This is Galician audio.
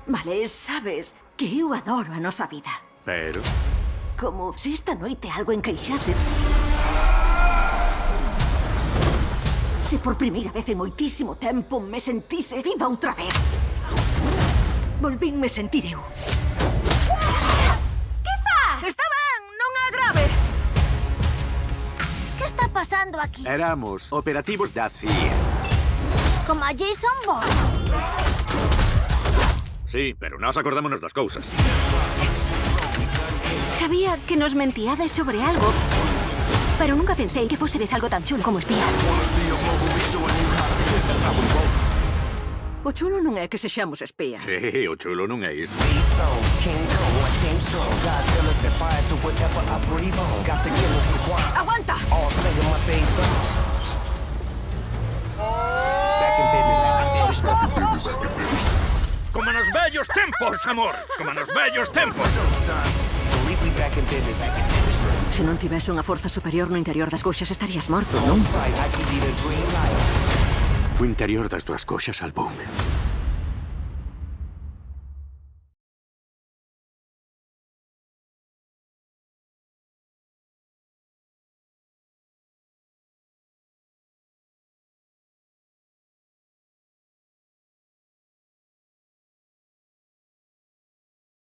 Vale, sabes que eu adoro a nosa vida. Pero... Como se esta noite algo encaixase. Se por primeira vez en moitísimo tempo me sentise viva outra vez. Volvínme sentir eu. Que faz? Está ben, non é grave. Que está pasando aquí? Éramos operativos da CIA. Como a Jason Bourne. Sí, pero nós acordámonos das cousas. Sabía que nos mentíades sobre algo, pero nunca pensei que fosedes algo tan chulo como espías. O chulo non é que sexamos espías. Sí, o chulo non é iso. ¡Aguanta! Como nos vellos tempos, amor! Como nos vellos tempos! Se non tivese unha forza superior no interior das coxas estarías morto, non? O interior das túas coxas salvoume.